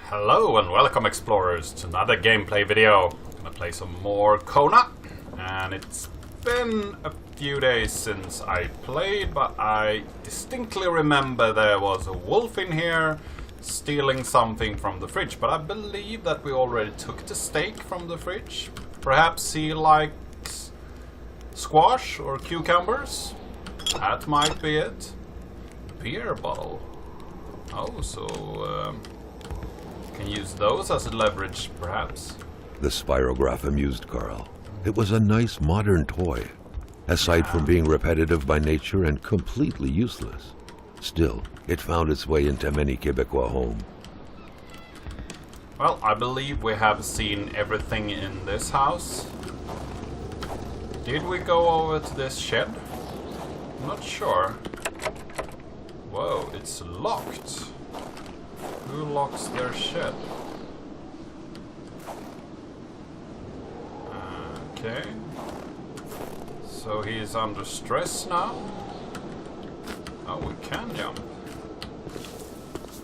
Hello and welcome explorers to another gameplay video. I'm gonna play some more Kona, and it's been a few days since I played, but I distinctly remember there was a wolf in here stealing something from the fridge, but I believe that we already took the steak from the fridge. Perhaps he likes squash or cucumbers? That might be it. Beer bottle. Oh, so can use those as a leverage, perhaps. The spirograph amused Carl. It was a nice modern toy, aside from being repetitive by nature and completely useless. Still, it found its way into many Quebecois homes. Well, I believe we have seen everything in this house. Did we go over to this shed? I'm not sure. Whoa, it's locked. Who locks their shed? Okay. So he's under stress now. Oh, we can jump.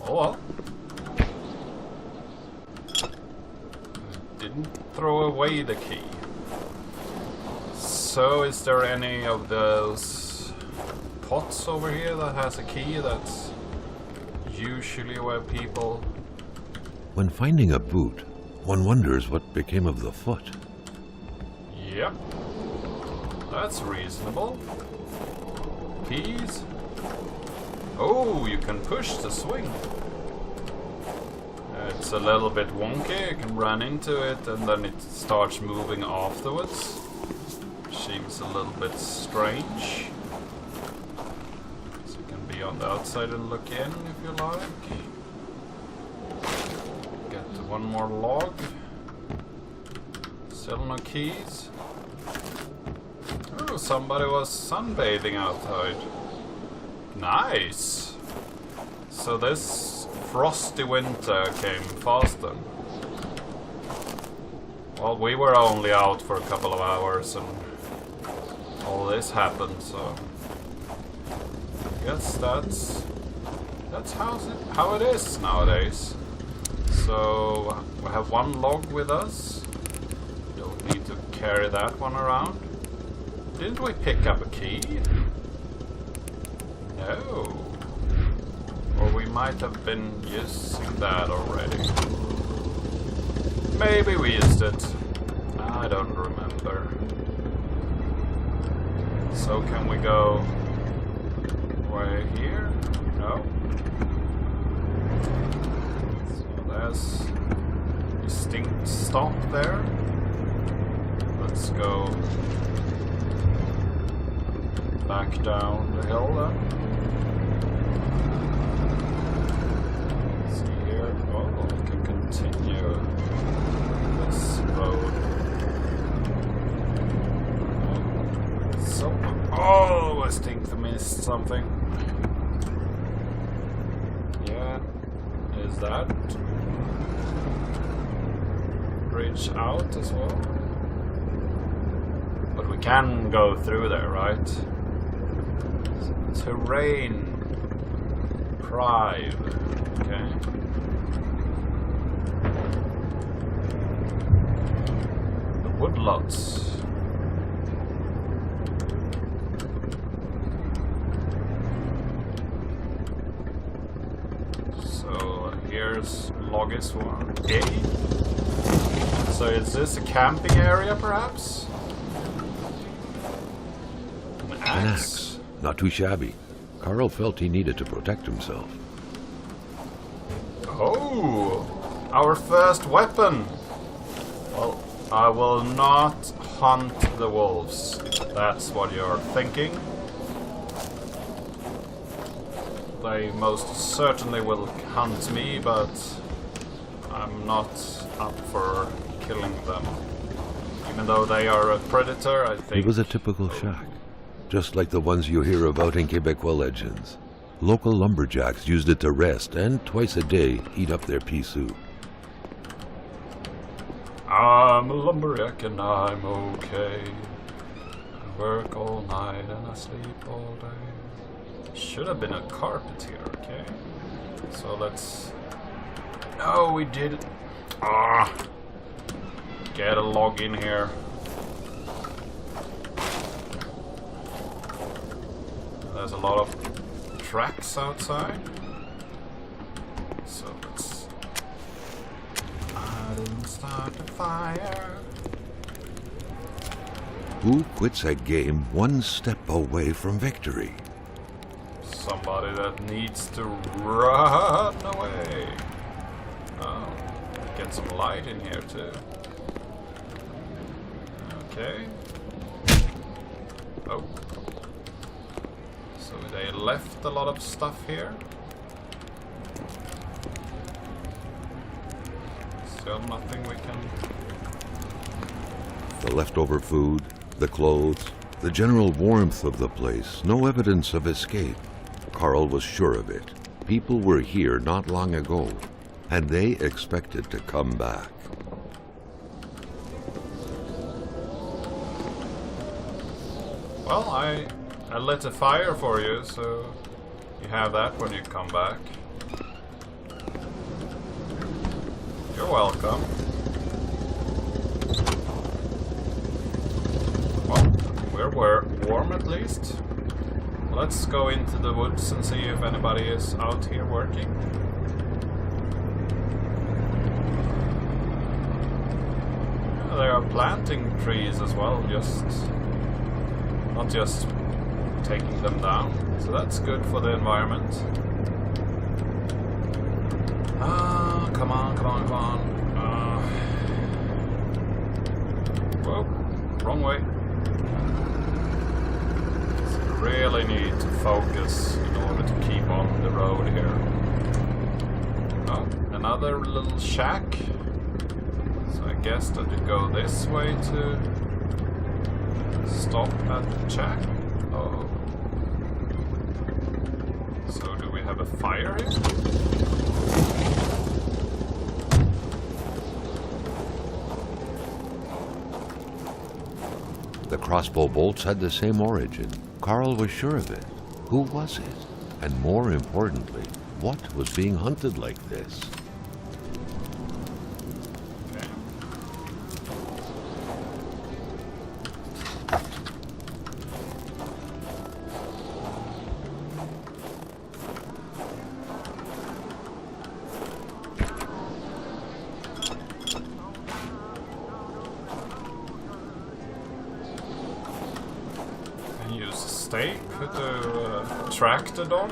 Oh well. Didn't throw away the key. So is there any of those pots over here that has a key that's usually where people... When finding a boot, one wonders what became of the foot. Yep. That's reasonable. Keys. Oh, you can push the swing. It's a little bit wonky. You can run into it and then it starts moving afterwards. Seems a little bit strange. So you can be on the outside and look in if you like. Get one more log. Still no keys. Oh, somebody was sunbathing outside. Nice. So this frosty winter came fast then. Well, we were only out for a couple of hours and all this happened, so I guess that's how it is nowadays. So we have one log with us. Don't need to carry that one around. Didn't we pick up a key? No. Or we might have been using that already. Maybe we used it. I don't remember. So can we go way here? No. So there's a distinct stop there. Let's go back down the hill then. See here. Oh, we can continue this road. So, oh, I think I missed something. Yeah, is that bridge out as well? But we can go through there, right? Terrain. Pride. Okay. The woodlots. So here's Logis 1A. So is this a camping area perhaps? An axe. Not too shabby. Carl felt he needed to protect himself. Oh, our first weapon. Well, I will not hunt the wolves. That's what you're thinking. They most certainly will hunt me, but I'm not up for killing them. Even though they are a predator, I think... It was a typical shack, just like the ones you hear about in Quebecois legends. Local lumberjacks used it to rest and twice a day eat up their pea soup. I'm a lumberjack and I'm okay. I work all night and I sleep all day. Should have been a carpet here, okay? So let's No, we did. Ah, get a log in here. There's a lot of tracks outside. So let's start a fire. Who quits a game one step away from victory? Somebody that needs to run away. Oh, get some light in here too. Okay. Oh. So they left a lot of stuff here. Still nothing we can... The leftover food, the clothes, the general warmth of the place, no evidence of escape. Carl was sure of it. People were here not long ago, and they expected to come back. Well, I lit a fire for you, so you have that when you come back. You're welcome. Well, we're warm at least. Let's go into the woods and see if anybody is out here working. Yeah, they are planting trees as well, not just taking them down. So that's good for the environment. Ah, come on. Whoa, wrong way. Really need to focus in order to keep on the road here. Oh, another little shack. So I guess that you go this way to stop at the shack. Oh. So do we have a fire here? The crossbow bolts had the same origin. Carl was sure of it. Who was it? And more importantly, what was being hunted like this? Okay. Use a stake to track the dog.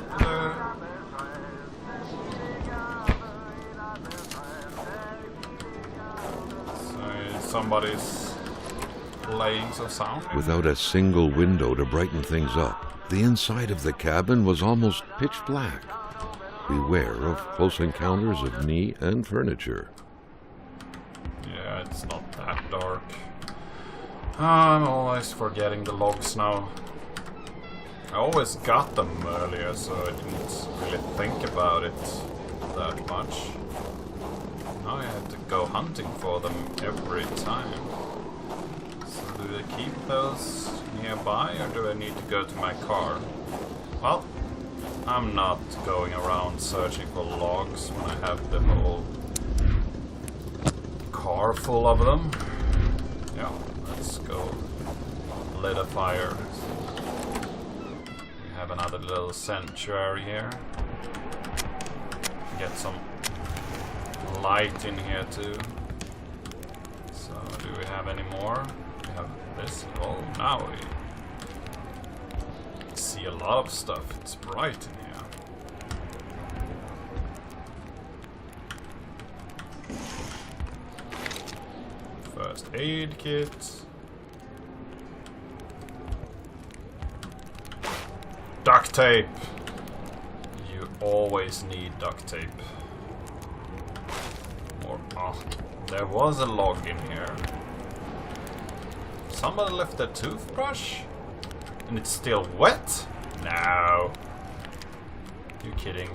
So somebody's playing some sound. Without a single window to brighten things up, the inside of the cabin was almost pitch black. Beware of close encounters of knee and furniture. Yeah, it's not that dark. I'm always forgetting the logs now. I always got them earlier, so I didn't really think about it that much. Now I have to go hunting for them every time. So do I keep those nearby, or do I need to go to my car? Well, I'm not going around searching for logs when I have the whole car full of them. Yeah, let's go lit a fire. We have another little sanctuary here. Get some light in here too. So do we have any more? We have this. Oh, now we see a lot of stuff. It's bright in here. First aid kit. Duct tape. You always need duct tape. Or there was a log in here. Somebody left a toothbrush? And it's still wet? No. You kidding?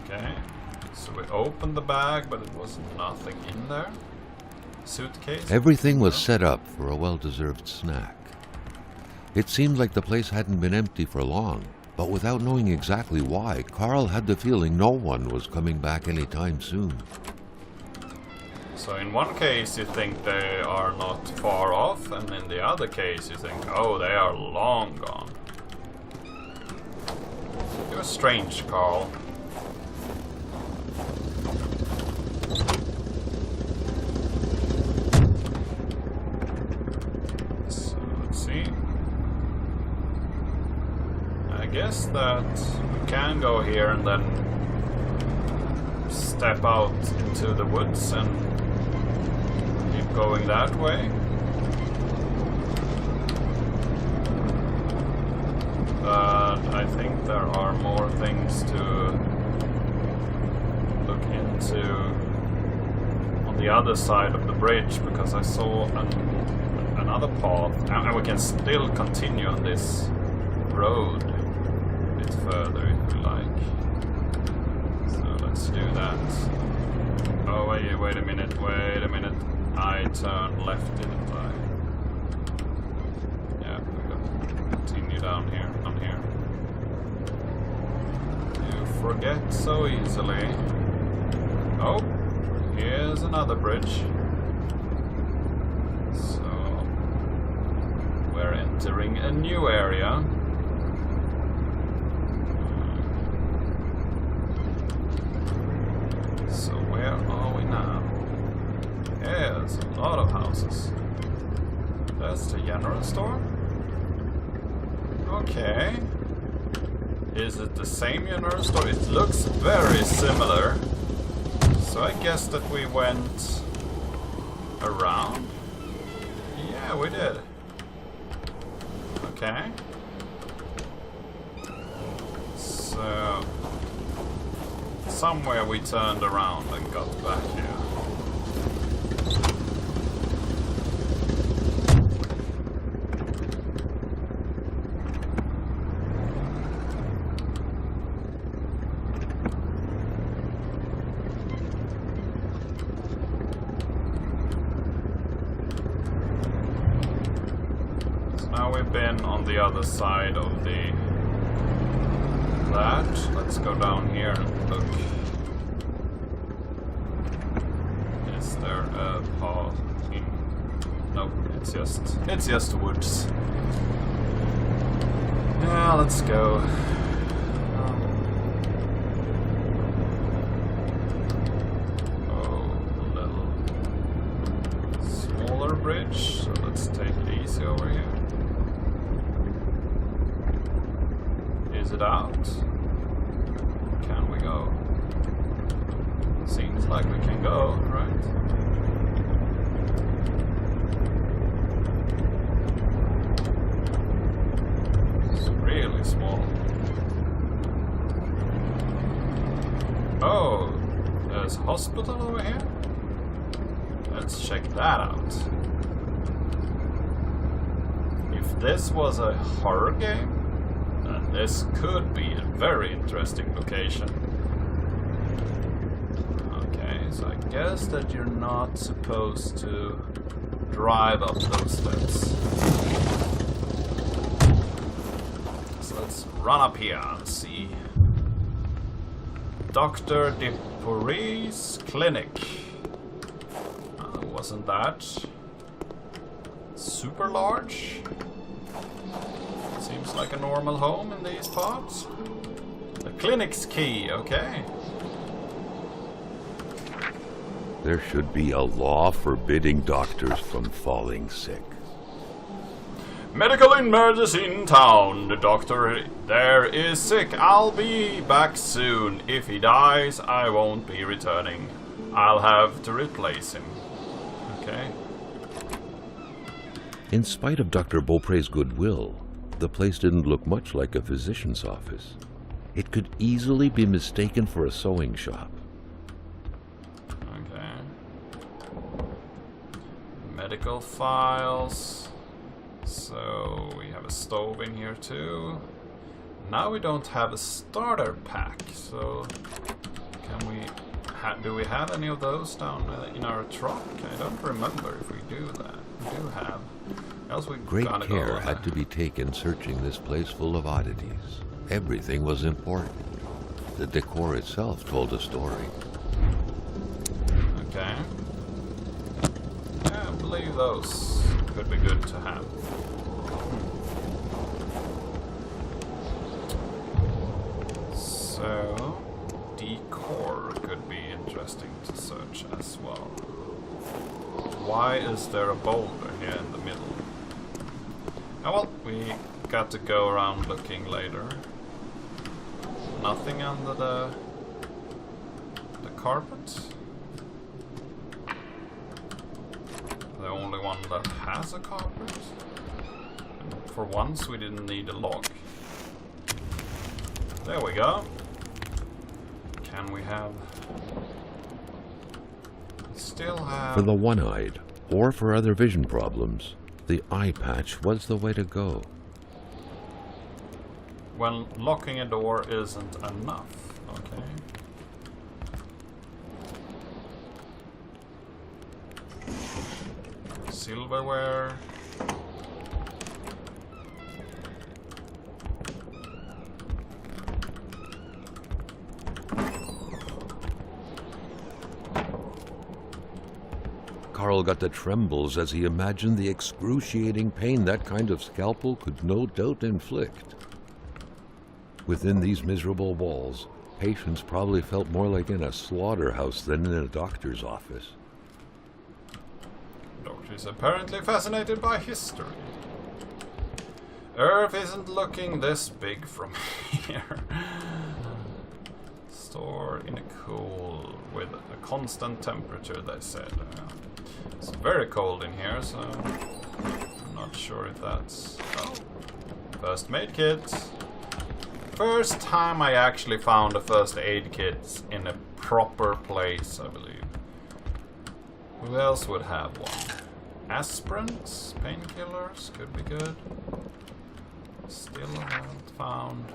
Okay. So we opened the bag, but it was nothing in there. Suitcase? Everything was set up for a well-deserved snack. It seemed like the place hadn't been empty for long, But without knowing exactly why, Carl had the feeling no one was coming back anytime soon. So in one case you think they are not far off, and in the other case you think, oh, they are long gone. You're strange, Carl. So let's see. I guess that we can go here and then step out into the woods and keep going that way. But I think there are more things to look into on the other side of the bridge, because I saw another path, and we can still continue on this road a bit further if we like. So let's do that. Oh wait a minute, I turned left, didn't I? Yeah, we got to continue down here, on here. You forget so easily. Oh, here's another bridge. So we're entering a new area. So where are we now? There's a lot of houses. That's the general store. Okay. Is it the same general store? It looks very similar. So I guess that we went around. Yeah, we did. Okay. So somewhere we turned around and got back here. Now we've been on the other side of that. Let's go down here and look. Is there a path in? Nope, it's just woods. Yeah, let's go. Oh, a little smaller bridge, so let's take it easy over here. Is it out? Can we go? Seems like we can go, right? It's really small. Oh, there's a hospital over here? Let's check that out. If this was a horror game, this could be a very interesting location. Okay, so I guess that you're not supposed to drive up those steps. So let's run up here and see. Dr. Depury's clinic. Wasn't that super large? Seems like a normal home in these parts. The clinic's key, okay. There should be a law forbidding doctors from falling sick. Medical emergency in town. The doctor there is sick. I'll be back soon. If he dies, I won't be returning. I'll have to replace him. Okay. In spite of Dr. Beaupre's goodwill, the place didn't look much like a physician's office. It could easily be mistaken for a sewing shop. Okay. Medical files. So we have a stove in here too. Now we don't have a starter pack, so can we... do we have any of those down in our truck? I don't remember if we do that. We do have. Else we Great care had to be taken searching this place full of oddities. Everything was important. The decor itself told a story. Okay. Yeah, I believe those could be good to have. So, decor could be interesting to search as well. Why is there a boulder here in the middle? Oh well, we got to go around looking later. Nothing under the carpet? The only one that has a carpet? And for once we didn't need a log. There we go. Can we have... Still have... For the one-eyed, or for other vision problems, the eye patch was the way to go. When locking a door isn't enough. Okay. Silverware. Carl got the trembles as he imagined the excruciating pain that kind of scalpel could no doubt inflict. Within these miserable walls, patients probably felt more like in a slaughterhouse than in a doctor's office. Doctor is apparently fascinated by history. Earth isn't looking this big from here. Store in a cool with a constant temperature, they said. It's very cold in here, so I'm not sure if that's... Oh, first aid kit. First time I actually found a first aid kit in a proper place, I believe. Who else would have one? Aspirins, painkillers, could be good. Still haven't found...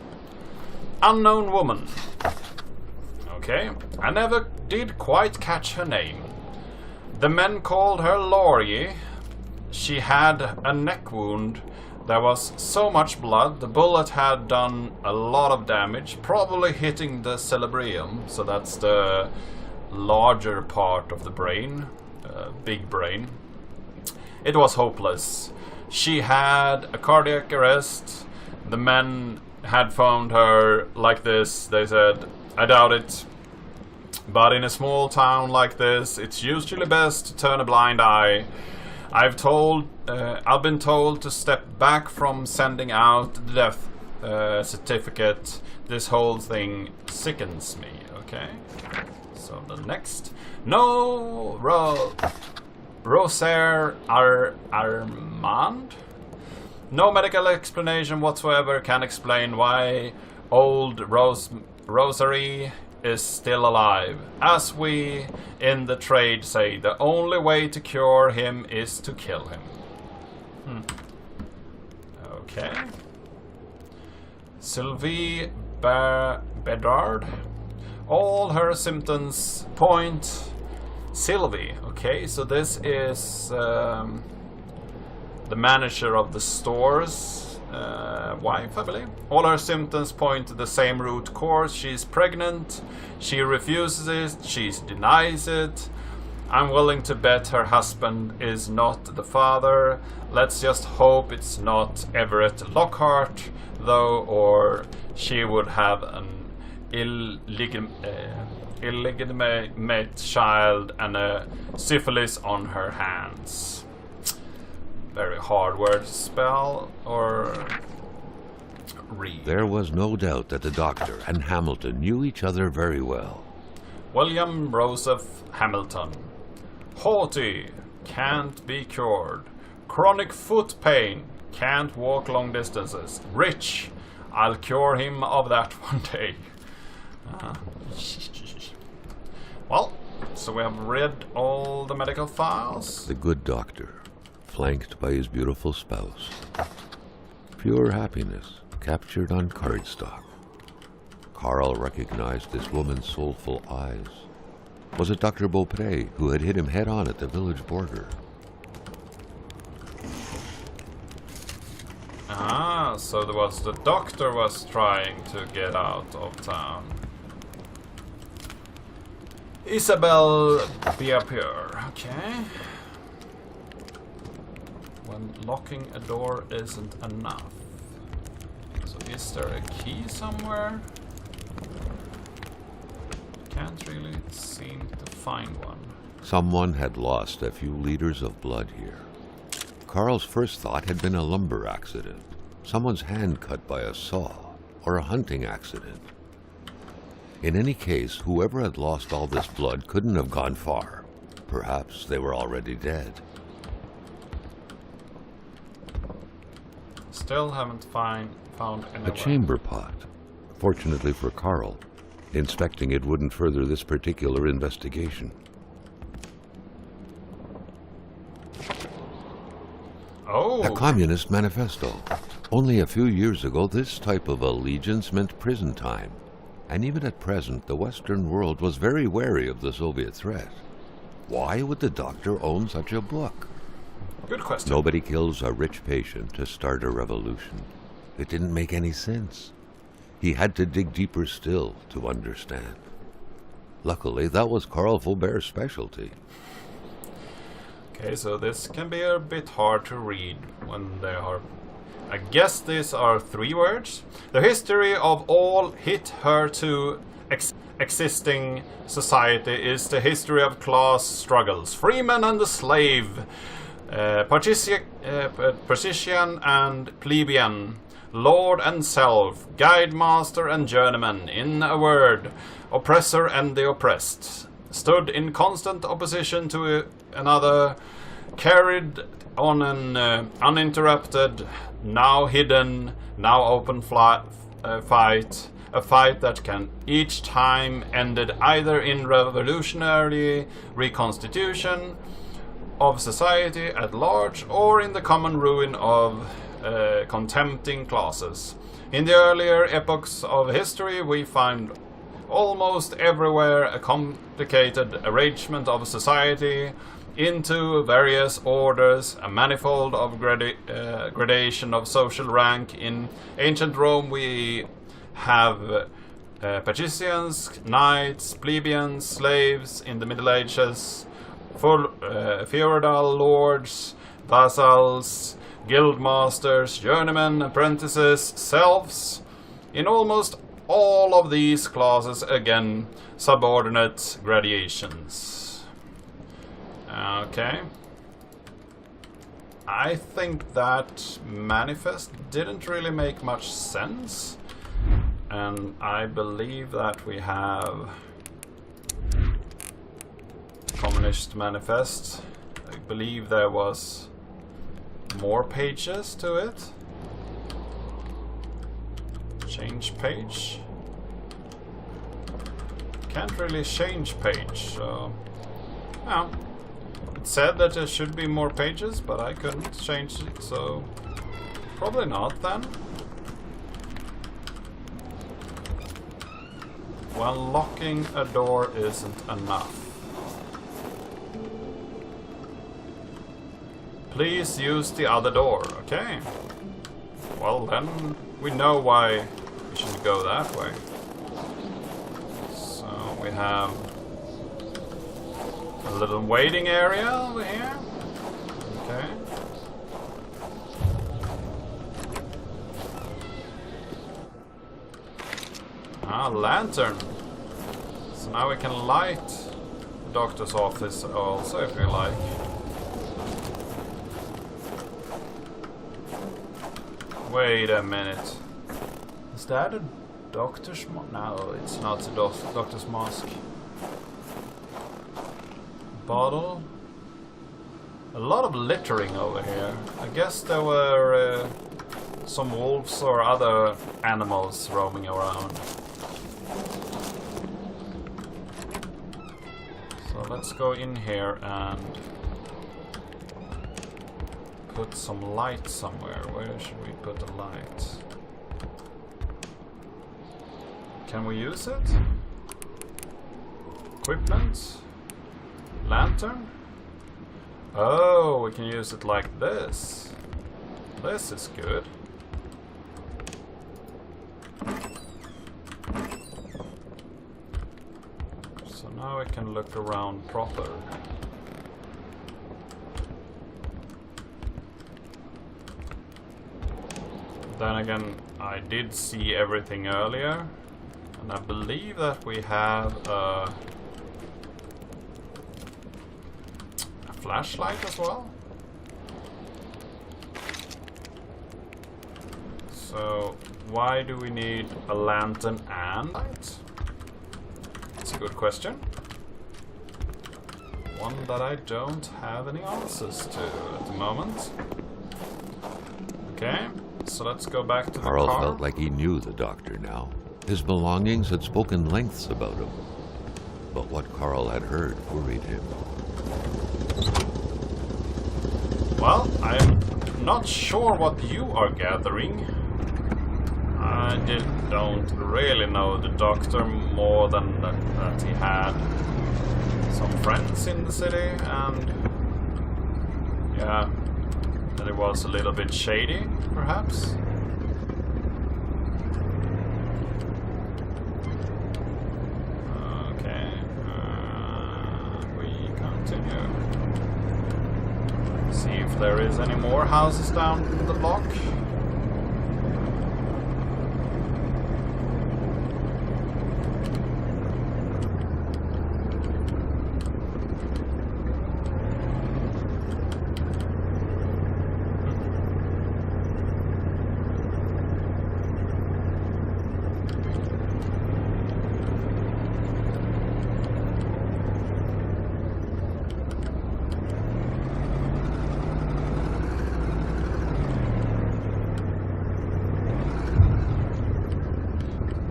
Unknown woman. Okay, I never did quite catch her name. The men called her Laurie. She had a neck wound. There was so much blood, the bullet had done a lot of damage, probably hitting the cerebellum, so that's the larger part of the brain, big brain. It was hopeless. She had a cardiac arrest. The men had found her like this. They said, I doubt it. But in a small town like this, it's usually best to turn a blind eye. I've been told to step back from sending out the death certificate. This whole thing sickens me, okay? So the next... No, Rosaire Armand? No medical explanation whatsoever can explain why old Rosaire is still alive. As we in the trade say, the only way to cure him is to kill him. Okay. Sylvie Bedard. All her symptoms point... Sylvie. Okay, so this is the manager of the store's wife, I believe. All her symptoms point to the same root cause. She's pregnant. She refuses it. She denies it. I'm willing to bet her husband is not the father. Let's just hope it's not Everett Lockhart, though, or she would have an illegitimate child and a syphilis on her hands. Very hard word to spell or read. There was no doubt that the doctor and Hamilton knew each other very well. William Joseph Hamilton. Haughty, can't be cured. Chronic foot pain, can't walk long distances. Rich, I'll cure him of that one day. Well, so we have read all the medical files. The good doctor, flanked by his beautiful spouse. Pure happiness, captured on cardstock. Carl recognized this woman's soulful eyes. Was it Dr. Beaupre who had hit him head-on at the village border? Ah, so so there was the doctor was trying to get out of town. Isabel Biapure, okay. When locking a door isn't enough. So is there a key somewhere? Can't really seem to find one. Someone had lost a few liters of blood here. Carl's first thought had been a lumber accident, someone's hand cut by a saw, or a hunting accident. In any case, whoever had lost all this blood couldn't have gone far. Perhaps they were already dead. Still haven't found anyone. A chamber pot. Fortunately for Carl, inspecting it wouldn't further this particular investigation. Oh! A communist manifesto. Only a few years ago, this type of allegiance meant prison time. And even at present, the Western world was very wary of the Soviet threat. Why would the doctor own such a book? Good question. Nobody kills a rich patient to start a revolution. It didn't make any sense. He had to dig deeper still to understand. Luckily, that was Carl Faubert's specialty. Okay, so this can be a bit hard to read when they are... I guess these are 3 words. The history of all hitherto existing society is the history of class struggles. Freeman and the slave, patrician and plebeian, lord and self, guide, master and journeyman. In a word, oppressor and the oppressed stood in constant opposition to another, carried on an uninterrupted, now hidden, now open fight, a fight that can each time ended either in revolutionary reconstitution of society at large or in the common ruin of contempting classes. In the earlier epochs of history, we find almost everywhere a complicated arrangement of society into various orders, a manifold of gradation of social rank. In ancient Rome we have patricians, knights, plebeians, slaves. In the Middle Ages, feudal lords, vassals, guildmasters, journeymen, apprentices, serfs. In almost all of these classes, again, subordinate gradations. Okay. I think that manifest didn't really make much sense. And I believe that we have Communist Manifest. I believe there was more pages to it. Change page. Can't really change page, so... No. It said that there should be more pages, but I couldn't change it, so... Probably not, then. Well, locking a door isn't enough. Please use the other door, okay. Well, then we know why we should go that way. So we have a little waiting area over here. Okay. Ah, lantern. So now we can light the doctor's office also if we like. Wait a minute. Is that a doctor's mask? No, it's not a doctor's mask. Bottle. A lot of littering over here. I guess there were some wolves or other animals roaming around. So let's go in here and put some light somewhere. Where should we put a light? Can we use it? Equipment? Lantern? Oh, we can use it like this. This is good. So now we can look around proper. Then again, I did see everything earlier, and I believe that we have a flashlight as well. So why do we need a lantern and light? That's a good question. One that I don't have any answers to at the moment. Okay. So let's go back to the car. Carl felt like he knew the doctor now. His belongings had spoken lengths about him. But what Carl had heard worried him. Well, I'm not sure what you are gathering. I don't really know the doctor more than that he had some friends in the city, and yeah, that it was a little bit shady, perhaps. Okay, we continue. See if there is any more houses down the block.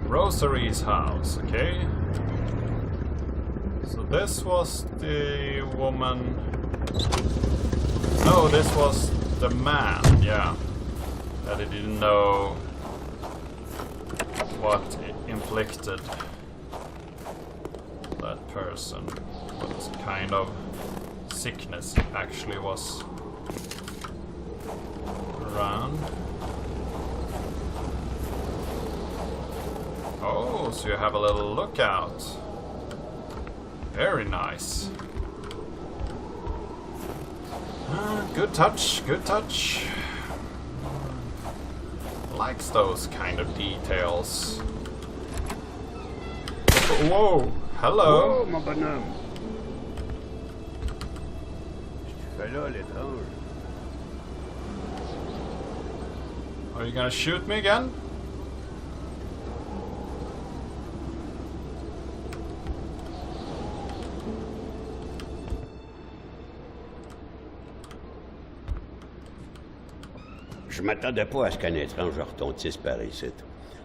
Rosaire's house, okay. So this was the woman. No, this was the man, yeah. That he didn't know what inflicted that person. What kind of sickness actually was around. Oh, so you have a little lookout. Very nice. Good touch, good touch. Likes those kind of details. Whoa, hello. Oh, mon bonhomme. Je fais là, l'étrange. Are you gonna shoot me again? Je m'attendais pas à ce qu'un étrange retontisse par ici.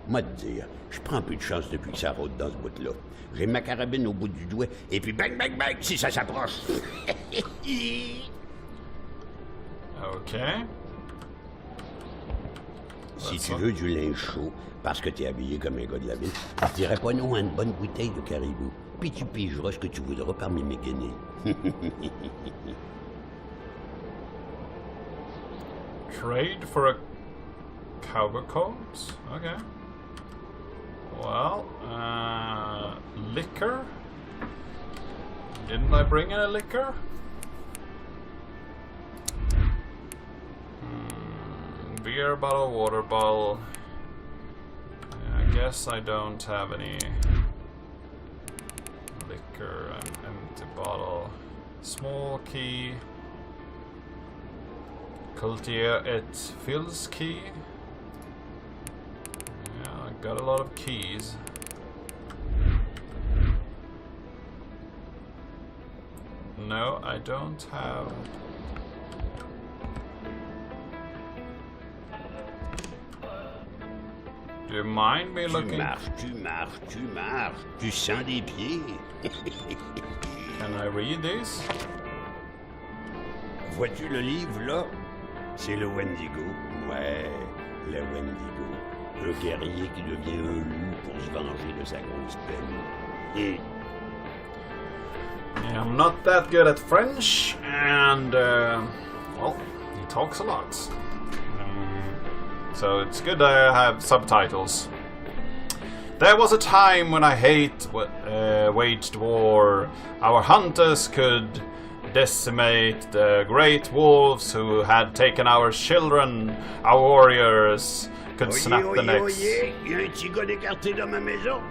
Moi te dire, je prends plus de chance depuis que ça rôde dans ce bout-là. J'ai ma carabine au bout du doigt, et puis bang, bang, bang, si ça s'approche. Ok. Si tu veux du linge chaud, parce que t'es habillé comme un gars de la ville, je dirais pas non à une bonne bouteille de caribou. Puis tu pigeras ce que tu voudras parmi mes guinées. Trade for a cowboy coat? Okay. Well, liquor? Didn't I bring any liquor? Beer bottle, water bottle. I guess I don't have any liquor. An empty bottle. Small key. Cultier et fills key. Yeah, I got a lot of keys. No, I don't have. Do you mind me looking? Tu marches. Tu sens des pieds. Can I read these? Vois-tu le livre, là? C'est le Wendigo. Ouais, le Wendigo. Un guerrier qui devient un loup pour se venger de sa grosse peine. Yeah, I'm not that good at French, and well, he talks a lot. So it's good I have subtitles. There was a time when hate waged war. Our hunters could decimate the great wolves who had taken our children. Our warriors could snap the necks. Oyez, il y a un petit gars écarté dans ma maison.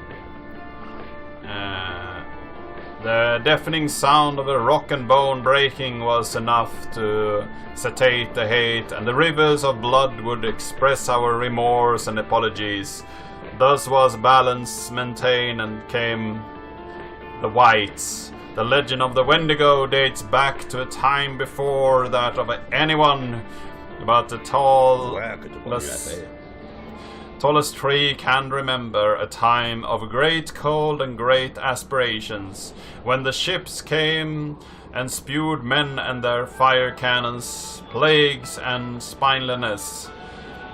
The deafening sound of the rock and bone breaking was enough to satiate the hate, and the rivers of blood would express our remorse and apologies. Thus was balance maintained, and came the whites. The legend of the Wendigo dates back to a time before that of anyone, but the tallest tree can remember a time of great cold and great aspirations, when the ships came and spewed men and their fire cannons, plagues and spinelessness.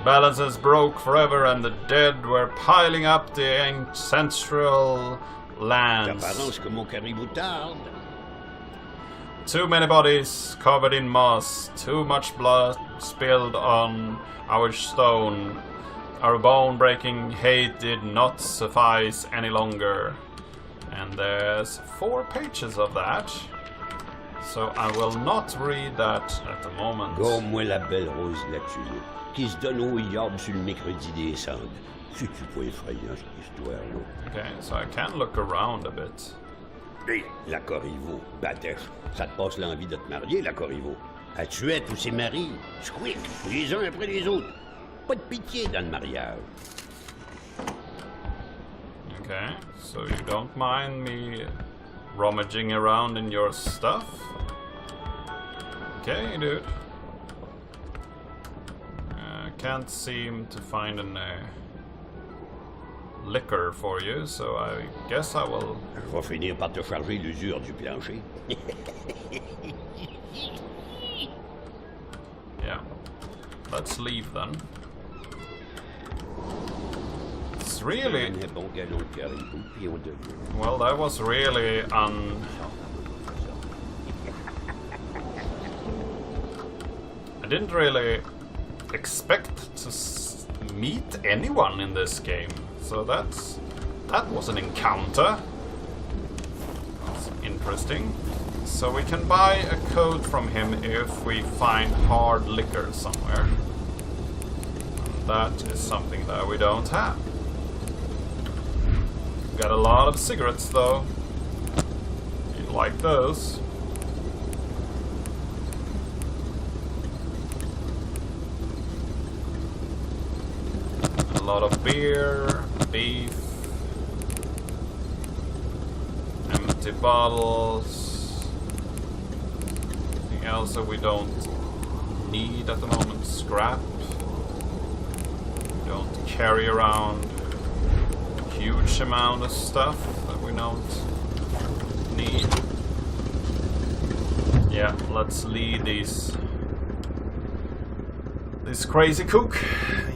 Balances broke forever, and the dead were piling up the ancestral lands. D'apparence que mon caribou tarde. Too many bodies covered in moss, too much blood spilled on our stone. Our bone-breaking hate did not suffice any longer. And there's 4 pages of that. So I will not read that at the moment. Gomme-moi la belle rose de la tulipe, qui se donne au yard sur le mercredi des cendres. C'est-tu pas effrayant, cette histoire-là? Okay, so I can look around a bit. Hé, la Corriveau, Batef, ça te passe l'envie de te marier, la Corriveau. Elle tuait tous ses maris, squick, les uns après les autres. Pas de pitié dans le mariage. Okay, so you don't mind me rummaging around in your stuff? Okay, dude. Can't seem to find any liquor for you, so I guess I will... Je vais finir par te charger l'usure du plancher. Yeah. Let's leave then. It's really... Well, that was really I didn't really expect to meet anyone in this game, so that was an encounter. That's interesting. So we can buy a code from him if we find hard liquor somewhere. And that is something that we don't have. Got a lot of cigarettes though. You like those? A lot of beer, beef, empty bottles. Anything else that we don't need at the moment? Scrap. We don't carry around a huge amount of stuff that we don't need. Yeah, let's lead this crazy cook.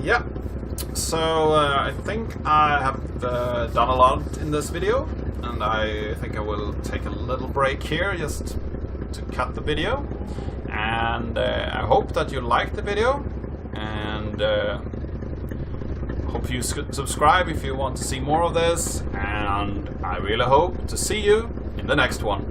Yeah. So I think I have done a lot in this video, and I think I will take a little break here just to cut the video. And I hope that you liked the video, and hope you subscribe if you want to see more of this, and I really hope to see you in the next one.